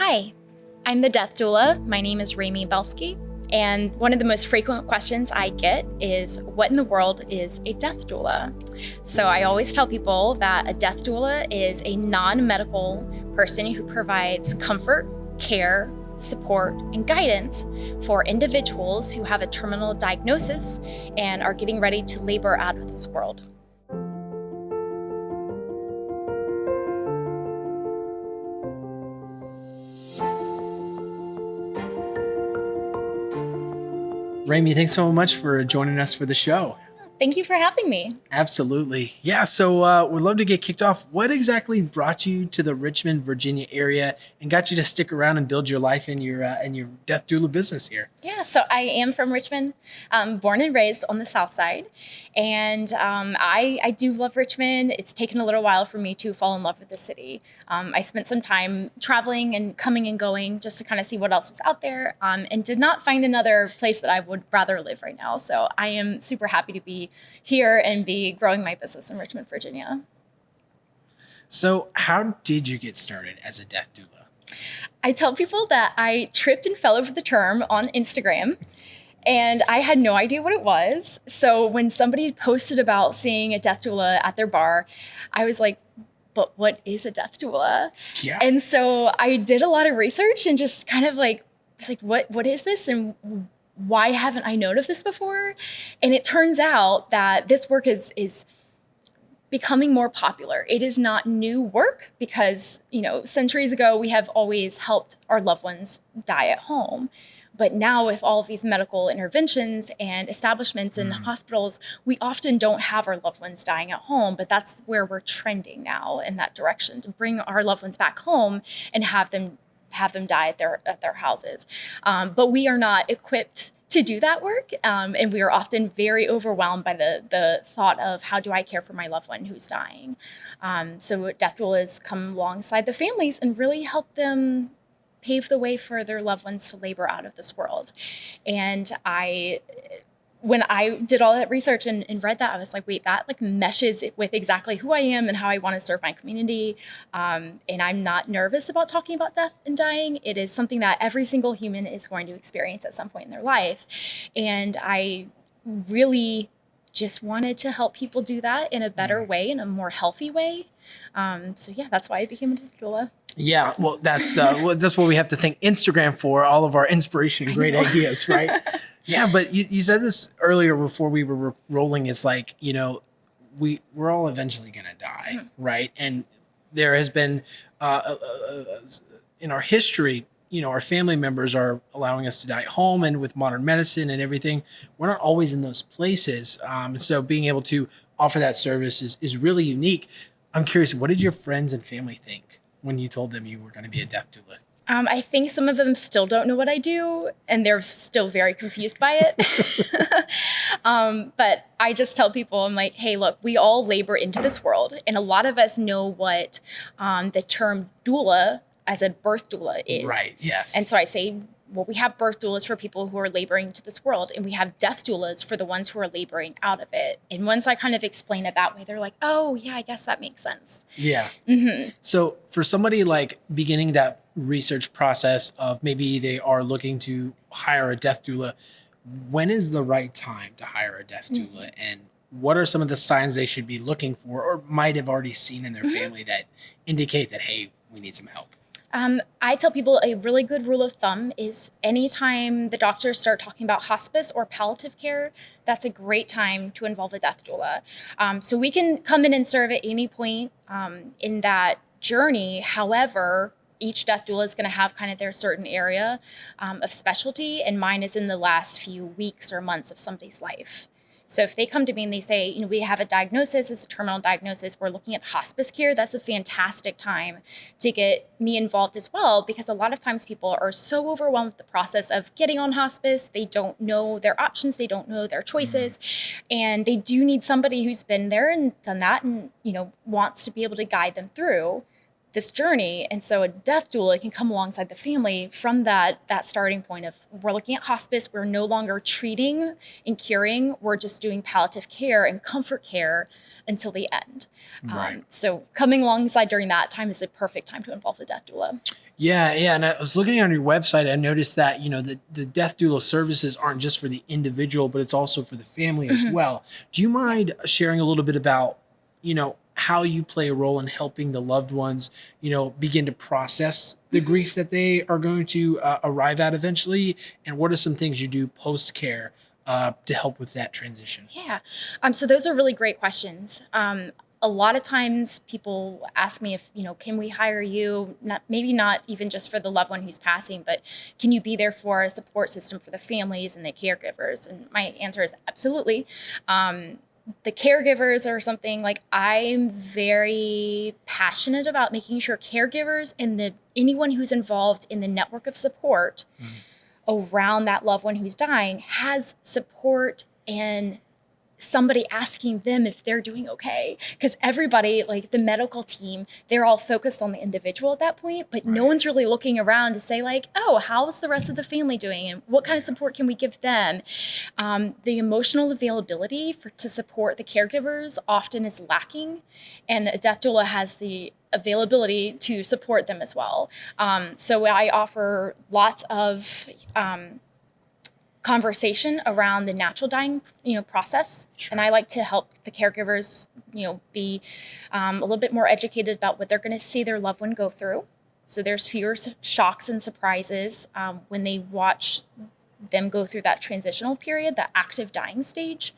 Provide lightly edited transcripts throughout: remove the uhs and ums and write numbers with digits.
Hi, I'm the Death Doula. My name is Reamy, and one of the most frequent questions I get is, what in the world is a death doula? So I always tell people that a death doula is a non-medical person who provides comfort, care, support, and guidance for individuals who have a terminal diagnosis and are getting ready to labor out of this world. Reamy, thanks so much for joining us for the show. Thank you for having me. Absolutely. Yeah, so we'd love to get kicked off. What exactly brought you to the Richmond, Virginia area and got you to stick around and build your life in your death doula business here? Yeah, so I am from Richmond, born and raised on the South Side. And I do love Richmond. It's taken a little while for me to fall in love with the city. I spent some time traveling and coming and going just to kind of see what else was out there, and did not find another place that I would rather live right now. So I am super happy to be here and be growing my business in Richmond, Virginia. So how did you get started as a death doula? I tell people that I tripped and fell over the term on Instagram, and I had no idea what it was. So when somebody posted about seeing a death doula at their bar, I was like, but what is a death doula? Yeah. And so I did a lot of research and just kind of like, was like, what is this? And why haven't I known of this before? And it turns out that this work is becoming more popular. It is not new work because, centuries ago, we have always helped our loved ones die at home. But now with all of these medical interventions and establishments and hospitals, we often don't have our loved ones dying at home, but that's where we're trending now in that direction, to bring our loved ones back home and have them die at their houses. But we are not equipped to do that work. And we are often very overwhelmed by the thought of, how do I care for my loved one who's dying? So death doulas come alongside the families and really help them pave the way for their loved ones to labor out of this world. And when I did all that research and read that, I was like, wait, that like meshes with exactly who I am and how I want to serve my community. And I'm not nervous about talking about death and dying. It is something that every single human is going to experience at some point in their life. And I really just wanted to help people do that in a better way, in a more healthy way. So yeah, that's why I became a doula. Yeah, well, that's what we have to thank Instagram for, all of our inspiration and great ideas, right? Yeah, but you said this earlier before we were rolling. It's like, we're all eventually going to die, right? And there has been, in our history, our family members are allowing us to die at home, and with modern medicine and everything, we're not always in those places. So being able to offer that service is really unique. I'm curious, what did your friends and family think when you told them you were going to be a death doula? I think some of them still don't know what I do, and they're still very confused by it. But I just tell people, I'm like, hey, look, we all labor into this world, and a lot of us know what the term doula as a birth doula is. Right, yes. And so I say, well, we have birth doulas for people who are laboring into this world, and we have death doulas for the ones who are laboring out of it. And once I kind of explain it that way, they're like, oh, yeah, I guess that makes sense. Yeah. Mm-hmm. So for somebody like beginning that research process of maybe they are looking to hire a death doula, when is the right time to hire a death doula? And what are some of the signs they should be looking for or might have already seen in their family that indicate that, hey, we need some help? I tell people a really good rule of thumb is anytime the doctors start talking about hospice or palliative care, that's a great time to involve a death doula. So we can come in and serve at any point in that journey. However, each death doula is going to have kind of their certain area of specialty, and mine is in the last few weeks or months of somebody's life. So if they come to me and they say, we have a diagnosis, it's a terminal diagnosis, we're looking at hospice care, that's a fantastic time to get me involved as well, because a lot of times people are so overwhelmed with the process of getting on hospice, they don't know their options, they don't know their choices, and they do need somebody who's been there and done that and, wants to be able to guide them through this journey. And so a death doula can come alongside the family from that starting point of, we're looking at hospice, we're no longer treating and curing, we're just doing palliative care and comfort care until the end. Right. So coming alongside during that time is the perfect time to involve the death doula. Yeah, yeah. And I was looking on your website, I noticed that, the death doula services aren't just for the individual, but it's also for the family as well. Do you mind sharing a little bit about, how you play a role in helping the loved ones, begin to process the grief that they are going to arrive at eventually? And what are some things you do post care to help with that transition? Yeah. So those are really great questions. A lot of times people ask me if, can we hire you? Maybe not even just for the loved one who's passing, but can you be there for a support system for the families and the caregivers? And my answer is absolutely. The caregivers are something like I'm very passionate about making sure caregivers and anyone who's involved in the network of support around that loved one who's dying has support and somebody asking them if they're doing okay. Because everybody, like the medical team, they're all focused on the individual at that point, but no one's really looking around to say like, oh, how's the rest of the family doing? And what kind of support can we give them? The emotional availability to support the caregivers often is lacking. And a death doula has the availability to support them as well. So I offer lots of conversation around the natural dying, process. Sure. And I like to help the caregivers, be a little bit more educated about what they're going to see their loved one go through. So there's fewer shocks and surprises when they watch them go through that transitional period, that active dying stage.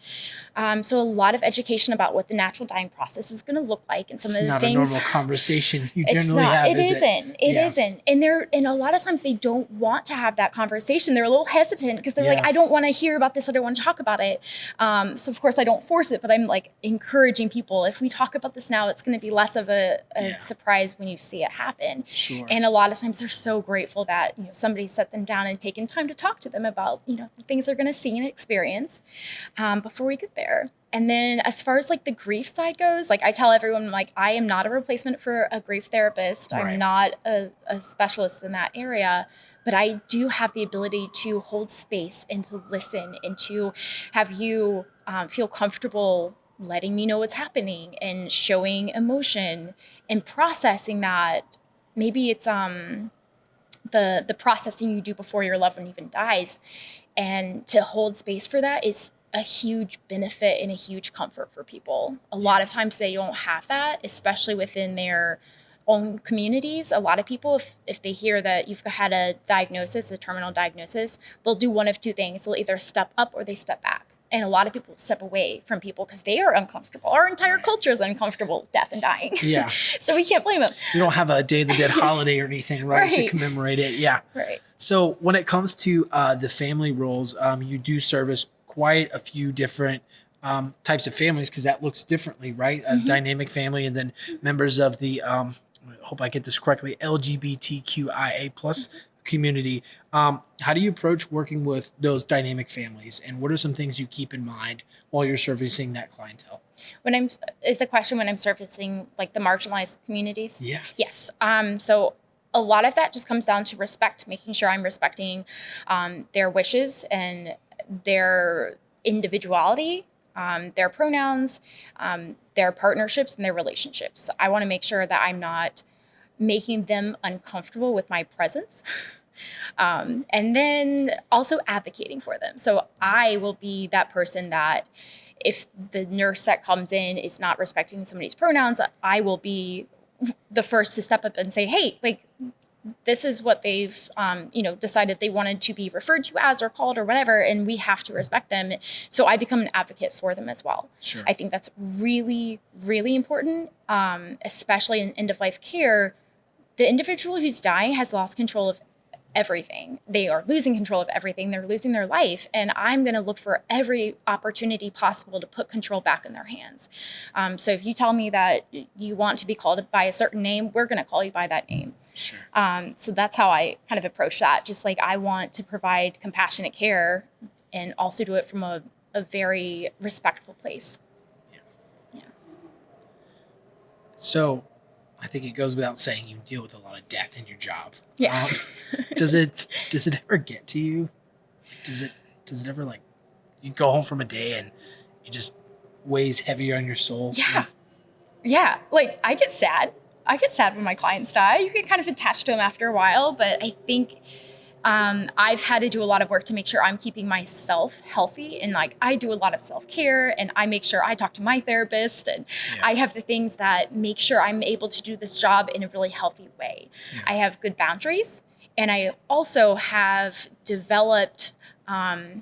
So a lot of education about what the natural dying process is going to look like, and some of the things. It's not a normal conversation you generally have. It isn't. And a lot of times they don't want to have that conversation. They're a little hesitant because they're like, I don't want to hear about this. I don't want to talk about it. So of course I don't force it, but I'm like encouraging people. If we talk about this now, it's going to be less of a surprise when you see it happen. Sure. And a lot of times they're so grateful that somebody set them down and taken time to talk to them about the things they're going to see and experience before we get there. And then as far as like the grief side goes, like I tell everyone, like I am not a replacement for a grief therapist. Right. I'm not a specialist in that area, but I do have the ability to hold space and to listen and to have you feel comfortable letting me know what's happening and showing emotion and processing that. Maybe it's the processing you do before your loved one even dies, and to hold space for that is a huge benefit and a huge comfort for people. A lot of times they don't have that, especially within their own communities. A lot of people, if they hear that you've had a diagnosis, a terminal diagnosis, they'll do one of two things. They'll either step up or they step back. And a lot of people step away from people because they are uncomfortable. Our entire culture is uncomfortable with death and dying. Yeah. So we can't blame them. You don't have a Day of the Dead holiday or anything, right? To commemorate it. Yeah. Right. So when it comes to the family roles, you do service quite a few different types of families, because that looks differently, right? A dynamic family, and then members of the, I hope I get this correctly, LGBTQIA plus community. How do you approach working with those dynamic families, and what are some things you keep in mind while you're servicing that clientele? Is the question when I'm servicing like the marginalized communities? Yeah. Yes. So a lot of that just comes down to respect, making sure I'm respecting their wishes and their individuality, their pronouns, their partnerships, and their relationships. I want to make sure that I'm not making them uncomfortable with my presence. And then also advocating for them. So I will be that person that if the nurse that comes in is not respecting somebody's pronouns, I will be the first to step up and say, hey, like, this is what they've, decided they wanted to be referred to as or called or whatever, and we have to respect them. So I become an advocate for them as well. Sure. I think that's really, really important, especially in end-of-life care. The individual who's dying has lost control of everything. They are losing control of everything. They're losing their life. And I'm going to look for every opportunity possible to put control back in their hands. So if you tell me that you want to be called by a certain name, we're going to call you by that name. Sure. So that's how I kind of approach that. Just like I want to provide compassionate care and also do it from a very respectful place. Yeah. So I think it goes without saying you deal with a lot of death in your job. Yeah. Does it ever get to you? Does it ever, like, you go home from a day and it just weighs heavier on your soul? Yeah. Yeah. Like, I get sad. I get sad when my clients die. You get kind of attached to them after a while, but I think I've had to do a lot of work to make sure I'm keeping myself healthy. And like, I do a lot of self-care, and I make sure I talk to my therapist, and I have the things that make sure I'm able to do this job in a really healthy way. Yeah. I have good boundaries, and I also have developed, I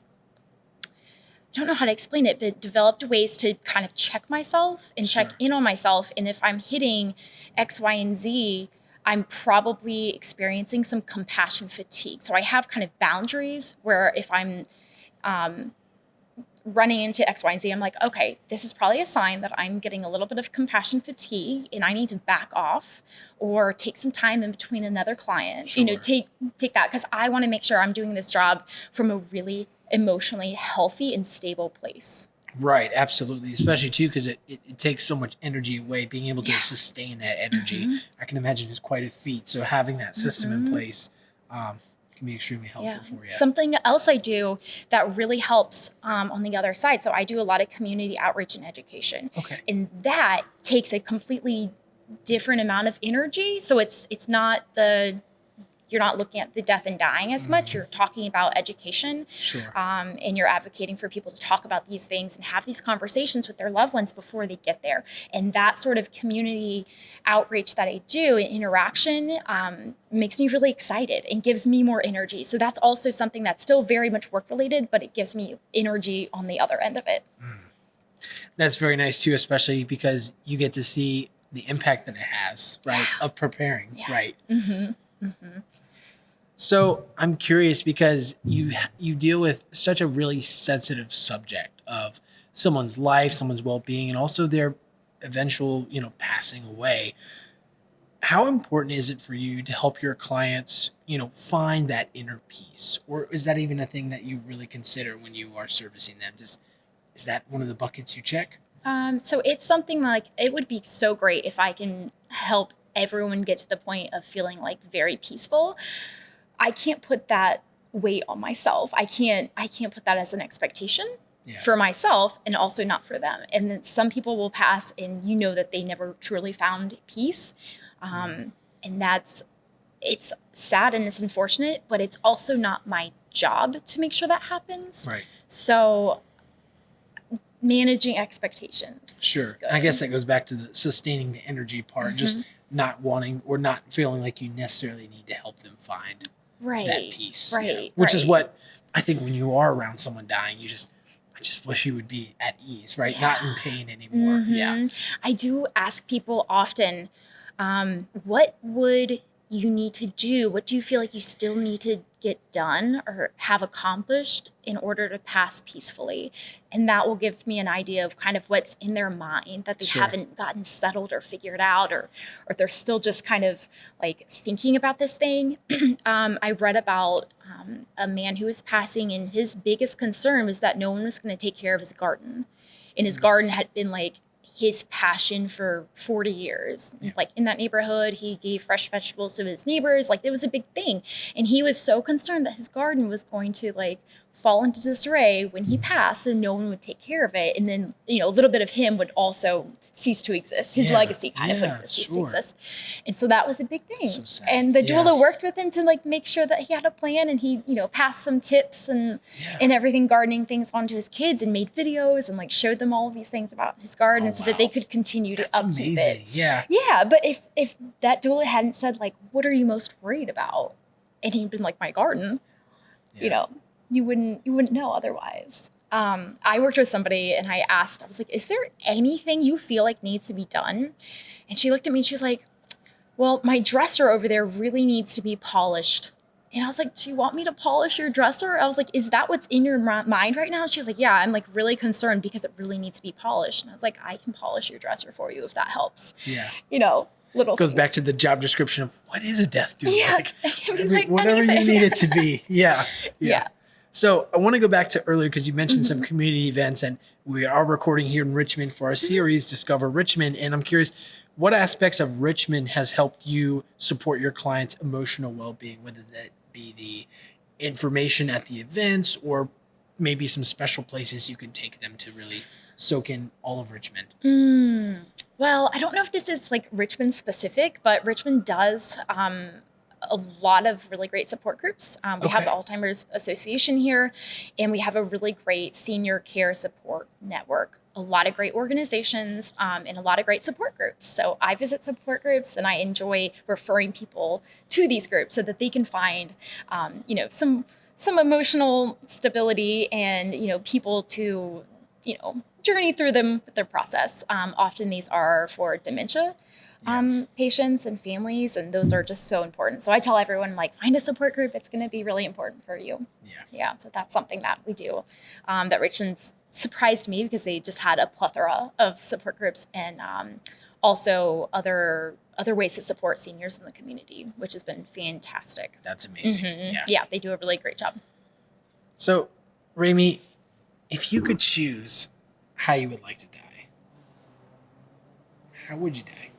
don't know how to explain it, but developed ways to kind of check myself and check in on myself. And if I'm hitting X, Y, and Z, I'm probably experiencing some compassion fatigue. So I have kind of boundaries where if I'm running into X, Y, and Z, I'm like, okay, this is probably a sign that I'm getting a little bit of compassion fatigue and I need to back off or take some time in between another client. Sure. You know, take that, because I want to make sure I'm doing this job from a really emotionally healthy and stable place. Right, absolutely. Especially too, because it takes so much energy away. Being able to sustain that energy, I can imagine, is quite a feat. So having that system in place can be extremely helpful for you. Something else I do that really helps on the other side. So I do a lot of community outreach and education. Okay. And that takes a completely different amount of energy. So it's not you're not looking at the death and dying as much. You're talking about education. Sure. And you're advocating for people to talk about these things and have these conversations with their loved ones before they get there. And that sort of community outreach that I do and interaction makes me really excited and gives me more energy. So that's also something that's still very much work related, but it gives me energy on the other end of it. That's very nice too, especially because you get to see the impact that it has, right? Of preparing, right? So I'm curious, because you deal with such a really sensitive subject of someone's life, someone's well-being, and also their eventual, passing away. How important is it for you to help your clients, find that inner peace? Or is that even a thing that you really consider when you are servicing them? Is that one of the buckets you check? So it's something like, it would be so great if I can help everyone get to the point of feeling like very peaceful. I can't put that weight on myself. I can't put that as an expectation for myself, and also not for them. And then some people will pass and that they never truly found peace. And it's sad and it's unfortunate, but it's also not my job to make sure that happens. Right. So managing expectations. Sure. I guess that goes back to the sustaining the energy part, just not wanting or not feeling like you necessarily need to help them find that peace. Right. Which is what I think when you are around someone dying, I just wish you would be at ease, right? Not in pain anymore. Yeah. I do ask people often, what would you need to do? What do you feel like you still need to get done or have accomplished in order to pass peacefully? And that will give me an idea of kind of what's in their mind that they haven't gotten settled or figured out, or they're still just kind of like thinking about this thing. I read about a man who was passing, and his biggest concern was that no one was going to take care of his garden. And his garden had been like his passion for 40 years. Yeah. Like in that neighborhood, he gave fresh vegetables to his neighbors. Like it was a big thing. And he was so concerned that his garden was going to like fall into disarray when he passed and no one would take care of it. And then, a little bit of him would also cease to exist. His legacy kind of would cease to exist. And so that was a big thing. So sad. And the doula worked with him to like make sure that he had a plan, and he, passed some tips and everything, gardening things onto his kids, and made videos and like showed them all of these things about his garden so that they could continue to upkeep it. Yeah. Yeah. But if that doula hadn't said like, what are you most worried about? And he'd been like, my garden, you wouldn't know otherwise. I worked with somebody and I was like, is there anything you feel like needs to be done? And she looked at me and she's like, well, my dresser over there really needs to be polished. And I was like, do you want me to polish your dresser? I was like, is that what's in your mind right now? And she was like, yeah, I'm like really concerned because it really needs to be polished. And I was like, I can polish your dresser for you if that helps. Yeah. Little goes back to the job description of what is a death doula? Yeah. Whatever you need it to be. Yeah. So I want to go back to earlier, because you mentioned some community events, and we are recording here in Richmond for our series, Discover Richmond. And I'm curious, what aspects of Richmond has helped you support your clients' emotional well-being, whether that be the information at the events or maybe some special places you can take them to really soak in all of Richmond? Well, I don't know if this is like Richmond specific, but Richmond does a lot of really great support groups. We have the Alzheimer's Association here, and we have a really great senior care support network. A lot of great organizations and a lot of great support groups. So I visit support groups, and I enjoy referring people to these groups so that they can find, some emotional stability and people to journey through them with their process. Often these are for dementia patients and families, and those are just so important. So I tell everyone, like, find a support group. It's going to be really important for you. Yeah. So that's something that we do. That Richmond's surprised me because they just had a plethora of support groups and also other ways to support seniors in the community, which has been fantastic. That's amazing. Yeah, they do a really great job. So, Reamy, if you could choose how you would like to die, how would you die?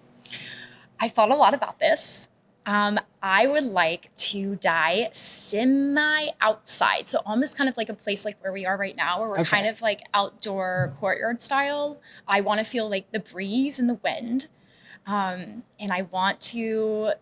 I thought a lot about this. I would like to die semi-outside. So almost kind of like a place like where we are right now, where we're kind of like outdoor courtyard style. I want to feel like the breeze and the wind. And I want to,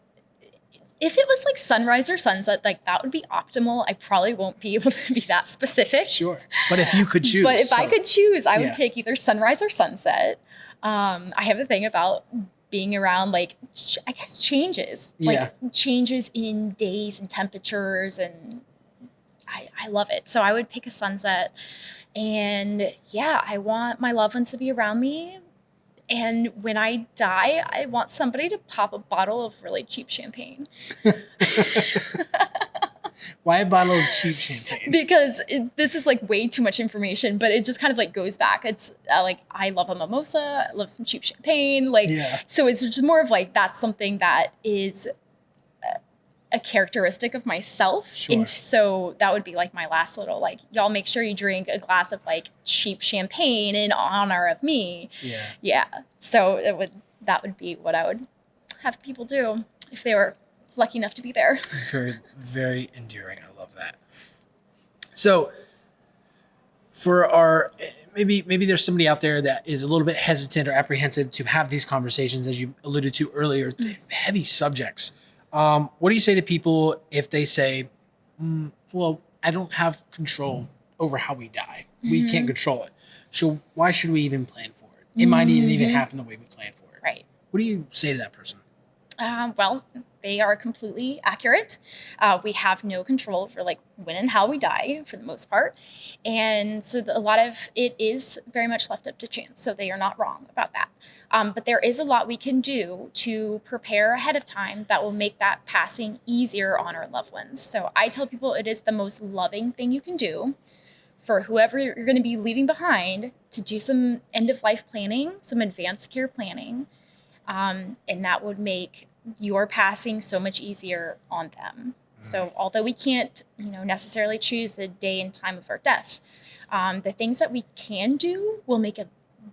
if it was like sunrise or sunset, like that would be optimal. I probably won't be able to be that specific. Sure. But if you could choose. But if I could choose, I would pick either sunrise or sunset. I have a thing about being around, like, I guess changes, like changes in days and temperatures, and I love it. So I would pick a sunset, and I want my loved ones to be around me. And when I die, I want somebody to pop a bottle of really cheap champagne. Why a bottle of cheap champagne? Because this is like way too much information, but it just kind of like goes back. It's like, I love a mimosa, I love some cheap champagne. So it's just more of like, that's something that is a characteristic of myself. Sure. And so that would be like my last little, like, y'all make sure you drink a glass of like cheap champagne in honor of me. Yeah. So that would be what I would have people do if they were lucky enough to be there. Very, very endearing. I love that. So for our, maybe there's somebody out there that is a little bit hesitant or apprehensive to have these conversations, as you alluded to earlier, heavy subjects. What do you say to people if they say, well, I don't have control over how we die. We can't control it. So why should we even plan for it? It might even happen the way we plan for it. Right. What do you say to that person? Well, they are completely accurate. We have no control over like when and how we die for the most part. And so a lot of it is very much left up to chance. So they are not wrong about that. But there is a lot we can do to prepare ahead of time that will make that passing easier on our loved ones. So I tell people it is the most loving thing you can do for whoever you're going to be leaving behind, to do some end of life planning, some advanced care planning. And that would make your passing so much easier on them. So although we can't, necessarily choose the day and time of our death, the things that we can do will make a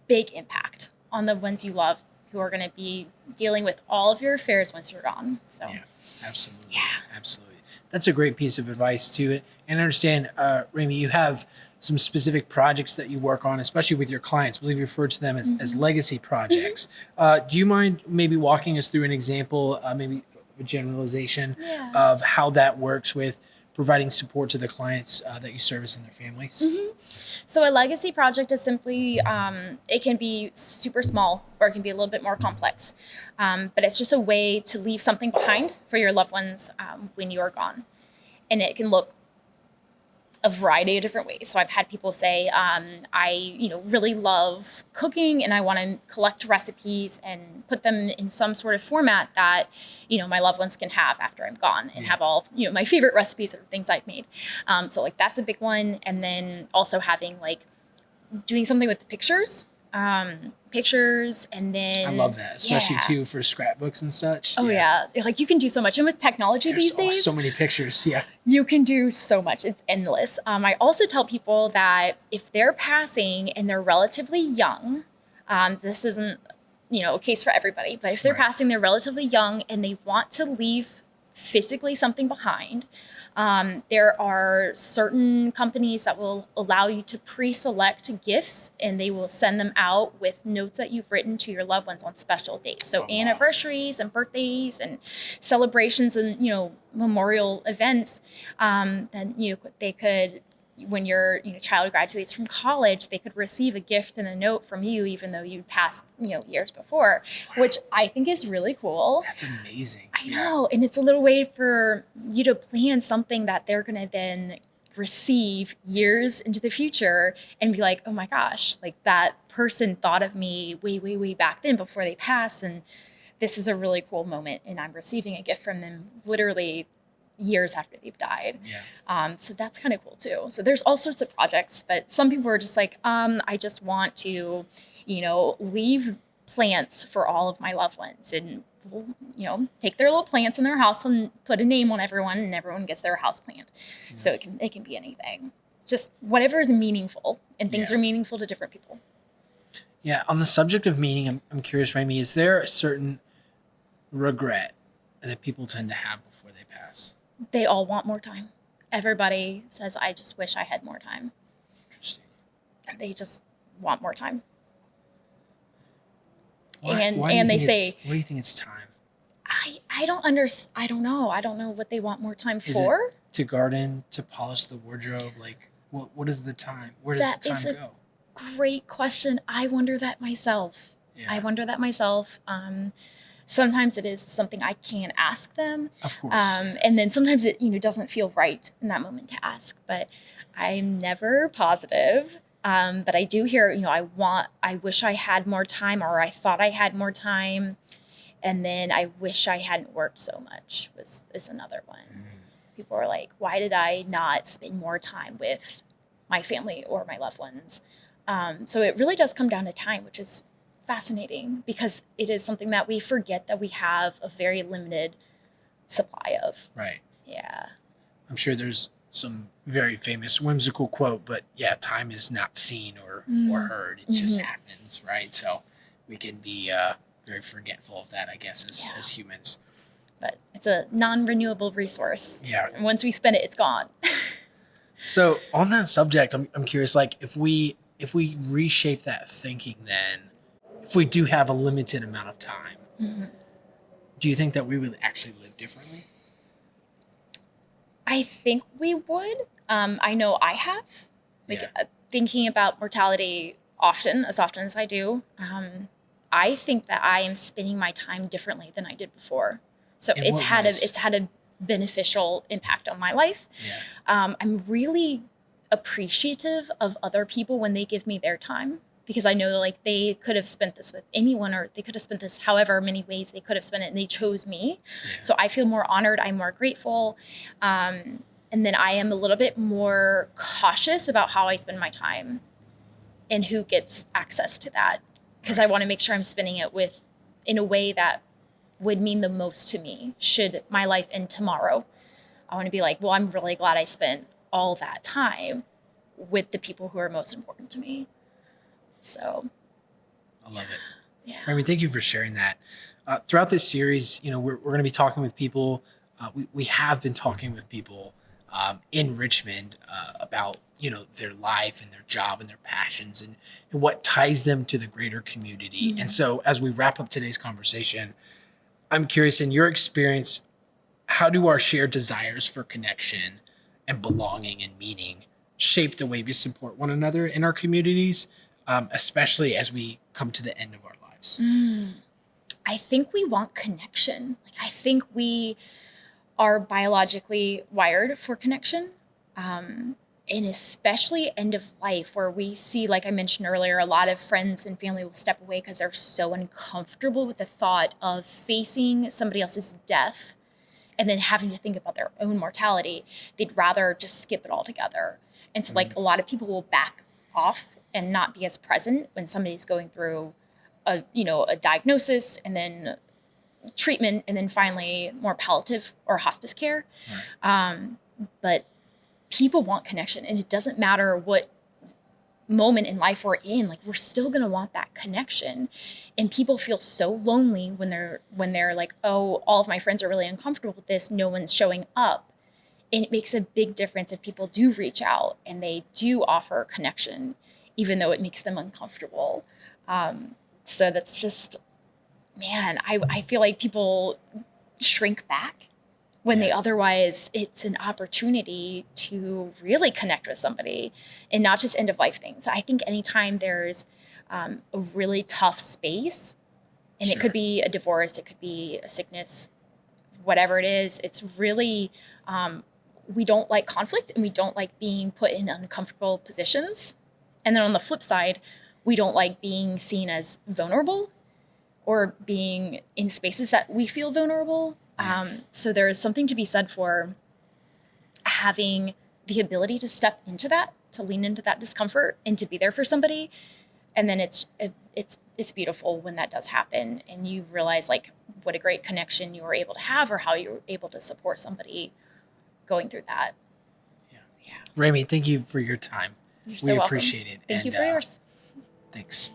big impact on the ones you love, who are going to be dealing with all of your affairs once you're gone. So yeah, absolutely. Yeah. Absolutely. That's a great piece of advice to it. And I understand, Reamy, you have some specific projects that you work on, especially with your clients. I believe you refer to them as legacy projects. Do you mind maybe walking us through an example, maybe a generalization of how that works with providing support to the clients that you service and their families? So a legacy project is simply, it can be super small or it can be a little bit more complex. But it's just a way to leave something behind for your loved ones when you are gone. And it can look a variety of different ways. So I've had people say, I really love cooking and I want to collect recipes and put them in some sort of format that, my loved ones can have after I'm gone and have all, my favorite recipes or things I've made. So like that's a big one. And then also having doing something with the pictures and then I love that, especially too for scrapbooks and such. Oh yeah. Like you can do so much. And with technology these days, so many pictures. Yeah. You can do so much. It's endless. I also tell people that if they're passing and they're relatively young, this isn't a case for everybody, but if they're Right. passing, they're relatively young and they want to leave physically something behind, there are certain companies that will allow you to pre-select gifts, and they will send them out with notes that you've written to your loved ones on special dates. So Oh, wow. anniversaries and birthdays and celebrations and, memorial events, then, they could, when your child graduates from college, they could receive a gift and a note from you, even though you passed years before, which I think is really cool. That's amazing. I know, and it's a little way for you to plan something that they're going to then receive years into the future and be like, oh my gosh, like that person thought of me way back then before they passed, and this is a really cool moment, and I'm receiving a gift from them literally years after they've died. Yeah. So that's kind of cool too. So there's all sorts of projects, but some people are just like, I just want to, leave plants for all of my loved ones, and we'll, take their little plants in their house and put a name on everyone, and everyone gets their house plant. Mm-hmm. So it can be anything. It's just whatever is meaningful, and things are meaningful to different people. Yeah. On the subject of meaning, I'm curious, Reamy, is there a certain regret that people tend to have before they pass? They all want more time. Everybody says, I just wish I had more time. Interesting. They just want more time. Why And they say, what do you think it's time? I don't know. I don't know what they want more time for. Is it to garden, to polish the wardrobe? Like, what is the time? Where does the time go? Great question. I wonder that myself. Sometimes it is something I can ask them. Of course. And then sometimes it, doesn't feel right in that moment to ask, but I'm never positive. But I do hear, I wish I had more time, or I thought I had more time. And then I wish I hadn't worked so much is another one. Mm. People are like, why did I not spend more time with my family or my loved ones? So it really does come down to time, which is fascinating because it is something that we forget that we have a very limited supply of. Right. Yeah. I'm sure there's some very famous whimsical quote, but yeah, time is not seen or heard. It just happens, right? So we can be very forgetful of that, I guess, as humans. But it's a non-renewable resource. Yeah. And once we spend it, it's gone. So on that subject, I'm curious, like if we reshape that thinking, then if we do have a limited amount of time, do you think that we would actually live differently? I think we would. I know I have, thinking about mortality as often as I do. I think that I am spending my time differently than I did before. So it's had a beneficial impact on my life. Yeah. I'm really appreciative of other people when they give me their time, because I know like they could have spent this with anyone, or they could have spent this however many ways they could have spent it, and they chose me. Yeah. So I feel more honored. I'm more grateful. And then I am a little bit more cautious about how I spend my time and who gets access to that, because I want to make sure I'm spending it in a way that would mean the most to me should my life end tomorrow. I want to be like, well, I'm really glad I spent all that time with the people who are most important to me. So I love it. Yeah. Reamy, thank you for sharing that. Throughout this series, we're going to be talking with people. We have been talking with people in Richmond about, their life and their job and their passions and what ties them to the greater community. Mm-hmm. And so as we wrap up today's conversation, I'm curious, in your experience, how do our shared desires for connection and belonging and meaning shape the way we support one another in our communities, especially as we come to the end of our lives? I think we want connection. I think we are biologically wired for connection. And especially end of life, where we see, like I mentioned earlier, a lot of friends and family will step away because they're so uncomfortable with the thought of facing somebody else's death and then having to think about their own mortality. They'd rather just skip it all together. And so a lot of people will back off and not be as present when somebody's going through a diagnosis and then treatment and then finally more palliative or hospice care. Right. But people want connection, and it doesn't matter what moment in life we're in, like we're still going to want that connection. And people feel so lonely when they're like, oh, all of my friends are really uncomfortable with this, no one's showing up. And it makes a big difference if people do reach out and they do offer connection, even though it makes them uncomfortable. So that's just, man, I feel like people shrink back when they otherwise, it's an opportunity to really connect with somebody and not just end of life things. I think anytime there's a really tough space, and it could be a divorce, it could be a sickness, whatever it is, it's really, we don't like conflict and we don't like being put in uncomfortable positions. And then on the flip side, we don't like being seen as vulnerable or being in spaces that we feel vulnerable. So there is something to be said for having the ability to step into that, to lean into that discomfort and to be there for somebody. And then it's beautiful when that does happen and you realize like what a great connection you were able to have or how you were able to support somebody going through that. Yeah. Reamy, thank you for your time. You're so we welcome. appreciate it. Thank you for yours. Thanks.